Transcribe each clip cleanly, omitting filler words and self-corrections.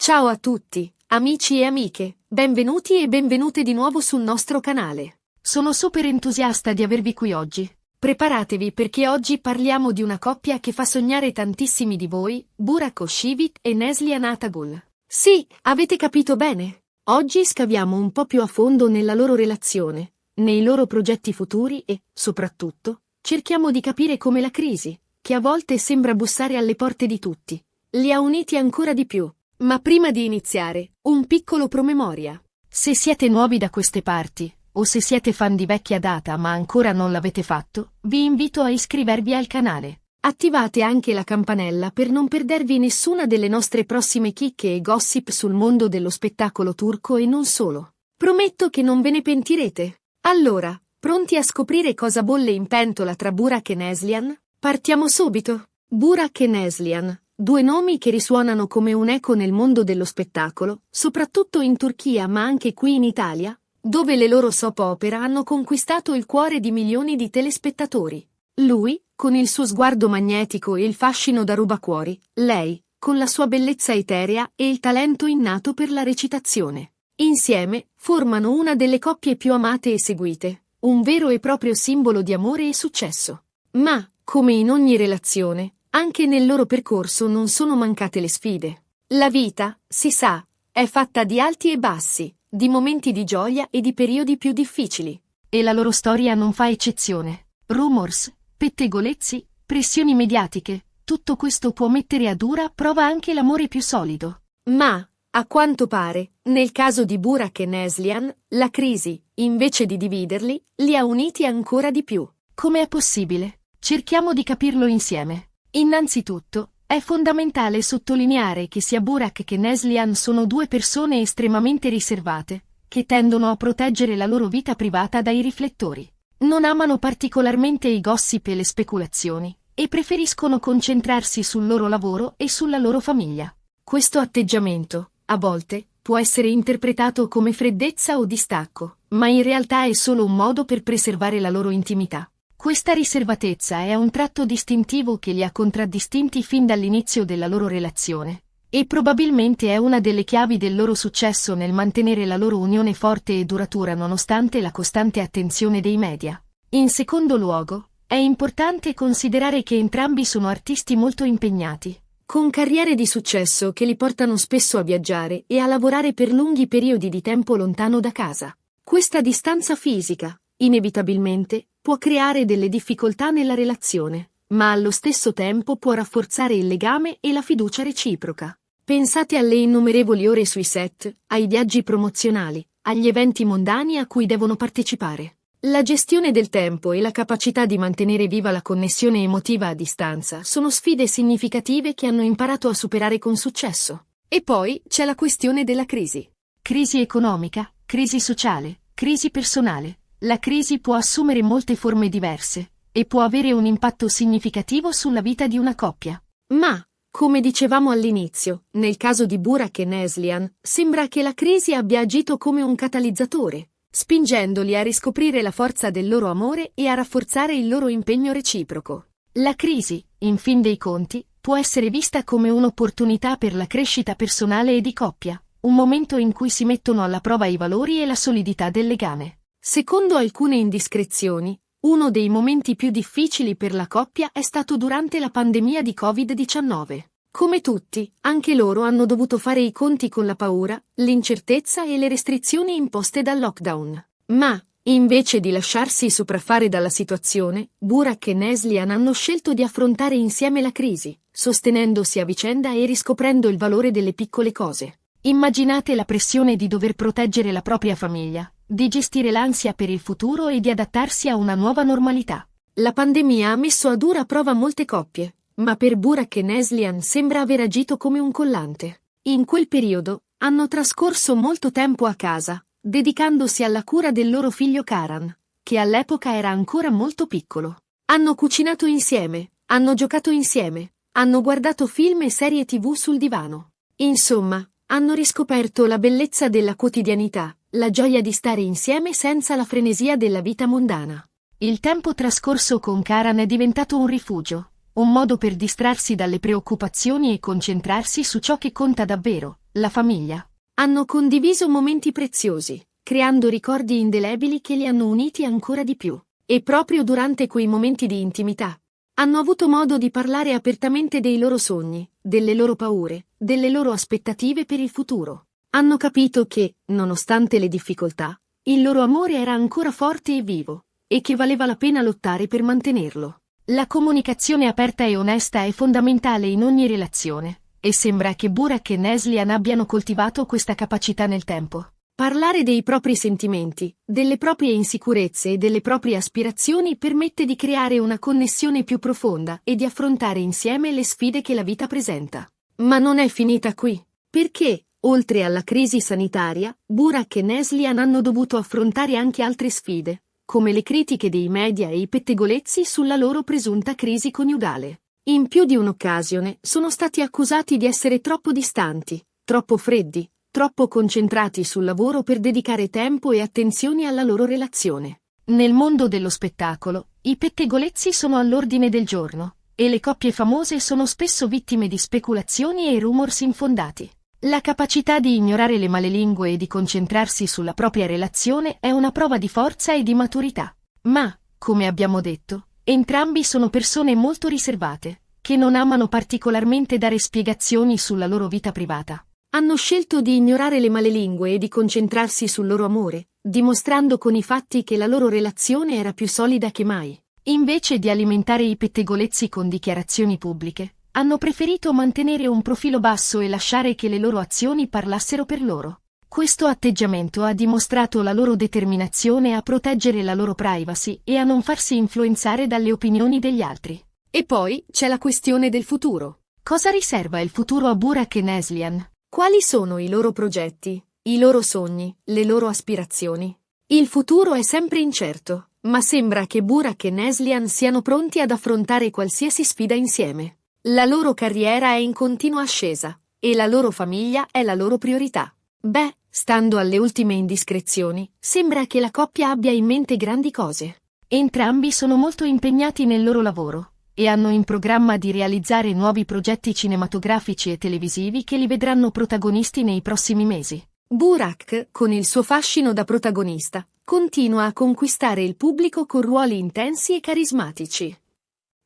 Ciao a tutti, amici e amiche, benvenuti e benvenute di nuovo sul nostro canale. Sono super entusiasta di avervi qui oggi. Preparatevi perché oggi parliamo di una coppia che fa sognare tantissimi di voi, Burak Özçivit e Neslihan Atagül. Sì, avete capito bene. Oggi scaviamo un po' più a fondo nella loro relazione, nei loro progetti futuri e, soprattutto, cerchiamo di capire come la crisi, che a volte sembra bussare alle porte di tutti, li ha uniti ancora di più. Ma prima di iniziare, un piccolo promemoria. Se siete nuovi da queste parti, o se siete fan di vecchia data ma ancora non l'avete fatto, vi invito a iscrivervi al canale. Attivate anche la campanella per non perdervi nessuna delle nostre prossime chicche e gossip sul mondo dello spettacolo turco e non solo. Prometto che non ve ne pentirete. Allora, pronti a scoprire cosa bolle in pentola tra Burak e Neslihan? Partiamo subito. Burak e Neslihan. Due nomi che risuonano come un'eco nel mondo dello spettacolo, soprattutto in Turchia ma anche qui in Italia, dove le loro soap opera hanno conquistato il cuore di milioni di telespettatori. Lui, con il suo sguardo magnetico e il fascino da rubacuori, lei, con la sua bellezza eterea e il talento innato per la recitazione. Insieme, formano una delle coppie più amate e seguite, un vero e proprio simbolo di amore e successo. Ma, come in ogni relazione, anche nel loro percorso non sono mancate le sfide. La vita, si sa, è fatta di alti e bassi, di momenti di gioia e di periodi più difficili. E la loro storia non fa eccezione. Rumors, pettegolezzi, pressioni mediatiche, tutto questo può mettere a dura prova anche l'amore più solido. Ma, a quanto pare, nel caso di Burak e Neslihan, la crisi, invece di dividerli, li ha uniti ancora di più. Come è possibile? Cerchiamo di capirlo insieme. Innanzitutto, è fondamentale sottolineare che sia Burak che Neslihan sono due persone estremamente riservate, che tendono a proteggere la loro vita privata dai riflettori. Non amano particolarmente i gossip e le speculazioni, e preferiscono concentrarsi sul loro lavoro e sulla loro famiglia. Questo atteggiamento, a volte, può essere interpretato come freddezza o distacco, ma in realtà è solo un modo per preservare la loro intimità. Questa riservatezza è un tratto distintivo che li ha contraddistinti fin dall'inizio della loro relazione, e probabilmente è una delle chiavi del loro successo nel mantenere la loro unione forte e duratura nonostante la costante attenzione dei media. In secondo luogo, è importante considerare che entrambi sono artisti molto impegnati, con carriere di successo che li portano spesso a viaggiare e a lavorare per lunghi periodi di tempo lontano da casa. Questa distanza fisica, inevitabilmente, può creare delle difficoltà nella relazione, ma allo stesso tempo può rafforzare il legame e la fiducia reciproca. Pensate alle innumerevoli ore sui set, ai viaggi promozionali, agli eventi mondani a cui devono partecipare. La gestione del tempo e la capacità di mantenere viva la connessione emotiva a distanza sono sfide significative che hanno imparato a superare con successo. E poi c'è la questione della crisi. Crisi economica, crisi sociale, crisi personale. La crisi può assumere molte forme diverse, e può avere un impatto significativo sulla vita di una coppia. Ma, come dicevamo all'inizio, nel caso di Burak e Neslihan, sembra che la crisi abbia agito come un catalizzatore, spingendoli a riscoprire la forza del loro amore e a rafforzare il loro impegno reciproco. La crisi, in fin dei conti, può essere vista come un'opportunità per la crescita personale e di coppia, un momento in cui si mettono alla prova i valori e la solidità del legame. Secondo alcune indiscrezioni, uno dei momenti più difficili per la coppia è stato durante la pandemia di Covid-19. Come tutti, anche loro hanno dovuto fare i conti con la paura, l'incertezza e le restrizioni imposte dal lockdown. Ma, invece di lasciarsi sopraffare dalla situazione, Burak e Neslihan hanno scelto di affrontare insieme la crisi, sostenendosi a vicenda e riscoprendo il valore delle piccole cose. Immaginate la pressione di dover proteggere la propria famiglia, di gestire l'ansia per il futuro e di adattarsi a una nuova normalità. La pandemia ha messo a dura prova molte coppie, ma per Burak e Neslihan sembra aver agito come un collante. In quel periodo, hanno trascorso molto tempo a casa, dedicandosi alla cura del loro figlio Karan, che all'epoca era ancora molto piccolo. Hanno cucinato insieme, hanno giocato insieme, hanno guardato film e serie TV sul divano. Insomma, hanno riscoperto la bellezza della quotidianità, la gioia di stare insieme senza la frenesia della vita mondana. Il tempo trascorso con Karan è diventato un rifugio, un modo per distrarsi dalle preoccupazioni e concentrarsi su ciò che conta davvero, la famiglia. Hanno condiviso momenti preziosi, creando ricordi indelebili che li hanno uniti ancora di più. E proprio durante quei momenti di intimità, hanno avuto modo di parlare apertamente dei loro sogni, delle loro paure, delle loro aspettative per il futuro. Hanno capito che, nonostante le difficoltà, il loro amore era ancora forte e vivo, e che valeva la pena lottare per mantenerlo. La comunicazione aperta e onesta è fondamentale in ogni relazione, e sembra che Burak e Neslihan abbiano coltivato questa capacità nel tempo. Parlare dei propri sentimenti, delle proprie insicurezze e delle proprie aspirazioni permette di creare una connessione più profonda e di affrontare insieme le sfide che la vita presenta. Ma non è finita qui, perché, oltre alla crisi sanitaria, Burak e Neslihan hanno dovuto affrontare anche altre sfide, come le critiche dei media e i pettegolezzi sulla loro presunta crisi coniugale. In più di un'occasione sono stati accusati di essere troppo distanti, troppo freddi, troppo concentrati sul lavoro per dedicare tempo e attenzioni alla loro relazione. Nel mondo dello spettacolo, i pettegolezzi sono all'ordine del giorno, e le coppie famose sono spesso vittime di speculazioni e rumors infondati. La capacità di ignorare le malelingue e di concentrarsi sulla propria relazione è una prova di forza e di maturità. Ma, come abbiamo detto, entrambi sono persone molto riservate, che non amano particolarmente dare spiegazioni sulla loro vita privata. Hanno scelto di ignorare le malelingue e di concentrarsi sul loro amore, dimostrando con i fatti che la loro relazione era più solida che mai. Invece di alimentare i pettegolezzi con dichiarazioni pubbliche, hanno preferito mantenere un profilo basso e lasciare che le loro azioni parlassero per loro. Questo atteggiamento ha dimostrato la loro determinazione a proteggere la loro privacy e a non farsi influenzare dalle opinioni degli altri. E poi c'è la questione del futuro. Cosa riserva il futuro a Burak e Neslihan? Quali sono i loro progetti, i loro sogni, le loro aspirazioni? Il futuro è sempre incerto, ma sembra che Burak e Neslihan siano pronti ad affrontare qualsiasi sfida insieme. La loro carriera è in continua ascesa, e la loro famiglia è la loro priorità. Beh, stando alle ultime indiscrezioni, sembra che la coppia abbia in mente grandi cose. Entrambi sono molto impegnati nel loro lavoro, e hanno in programma di realizzare nuovi progetti cinematografici e televisivi che li vedranno protagonisti nei prossimi mesi. Burak, con il suo fascino da protagonista, continua a conquistare il pubblico con ruoli intensi e carismatici.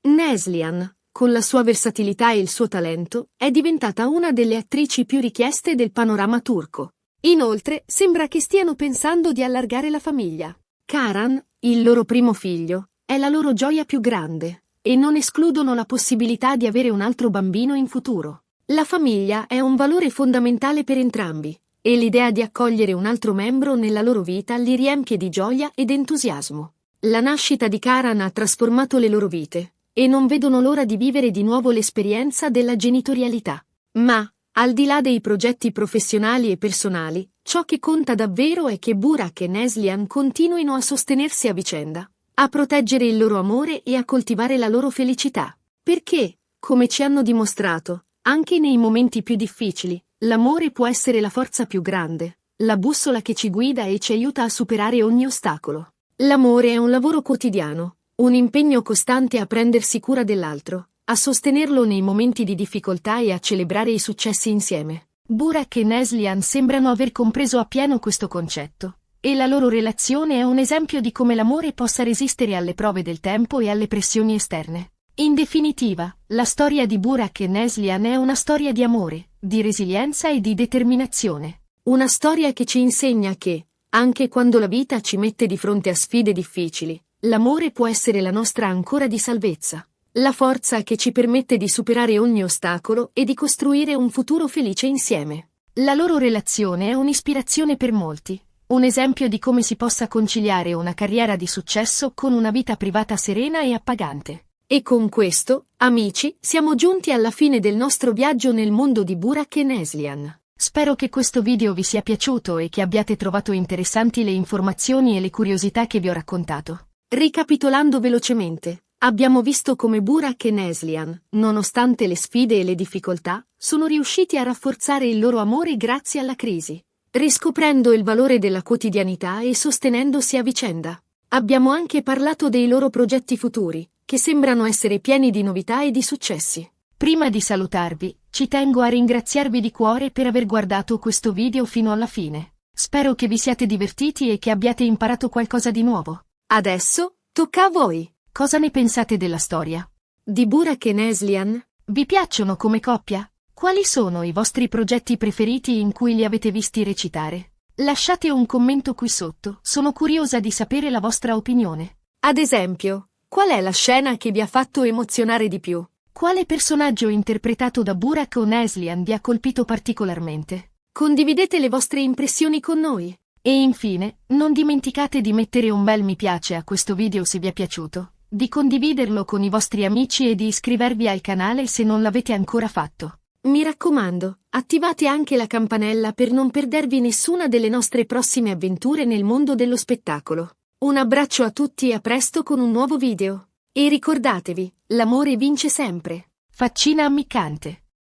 Neslihan, con la sua versatilità e il suo talento, è diventata una delle attrici più richieste del panorama turco. Inoltre, sembra che stiano pensando di allargare la famiglia. Karan, il loro primo figlio, è la loro gioia più grande, e non escludono la possibilità di avere un altro bambino in futuro. La famiglia è un valore fondamentale per entrambi, e l'idea di accogliere un altro membro nella loro vita li riempie di gioia ed entusiasmo. La nascita di Karan ha trasformato le loro vite, e non vedono l'ora di vivere di nuovo l'esperienza della genitorialità. Ma, al di là dei progetti professionali e personali, ciò che conta davvero è che Burak e Neslihan continuino a sostenersi a vicenda, a proteggere il loro amore e a coltivare la loro felicità. Perché, come ci hanno dimostrato, anche nei momenti più difficili, l'amore può essere la forza più grande, la bussola che ci guida e ci aiuta a superare ogni ostacolo. L'amore è un lavoro quotidiano, un impegno costante a prendersi cura dell'altro, a sostenerlo nei momenti di difficoltà e a celebrare i successi insieme. Burak e Neslihan sembrano aver compreso appieno questo concetto, e la loro relazione è un esempio di come l'amore possa resistere alle prove del tempo e alle pressioni esterne. In definitiva, la storia di Burak e Neslihan è una storia di amore, di resilienza e di determinazione. Una storia che ci insegna che, anche quando la vita ci mette di fronte a sfide difficili, l'amore può essere la nostra ancora di salvezza, la forza che ci permette di superare ogni ostacolo e di costruire un futuro felice insieme. La loro relazione è un'ispirazione per molti, un esempio di come si possa conciliare una carriera di successo con una vita privata serena e appagante. E con questo, amici, siamo giunti alla fine del nostro viaggio nel mondo di Burak e Neslihan. Spero che questo video vi sia piaciuto e che abbiate trovato interessanti le informazioni e le curiosità che vi ho raccontato. Ricapitolando velocemente, abbiamo visto come Burak e Neslihan, nonostante le sfide e le difficoltà, sono riusciti a rafforzare il loro amore grazie alla crisi, riscoprendo il valore della quotidianità e sostenendosi a vicenda. Abbiamo anche parlato dei loro progetti futuri, che sembrano essere pieni di novità e di successi. Prima di salutarvi, ci tengo a ringraziarvi di cuore per aver guardato questo video fino alla fine. Spero che vi siate divertiti e che abbiate imparato qualcosa di nuovo. Adesso, tocca a voi. Cosa ne pensate della storia di Burak e Neslihan? Vi piacciono come coppia? Quali sono i vostri progetti preferiti in cui li avete visti recitare? Lasciate un commento qui sotto, sono curiosa di sapere la vostra opinione. Ad esempio, qual è la scena che vi ha fatto emozionare di più? Quale personaggio interpretato da Burak o Neslihan vi ha colpito particolarmente? Condividete le vostre impressioni con noi. E infine, non dimenticate di mettere un bel mi piace a questo video se vi è piaciuto, di condividerlo con i vostri amici e di iscrivervi al canale se non l'avete ancora fatto. Mi raccomando, attivate anche la campanella per non perdervi nessuna delle nostre prossime avventure nel mondo dello spettacolo. Un abbraccio a tutti e a presto con un nuovo video. E ricordatevi, l'amore vince sempre. Faccina ammiccante.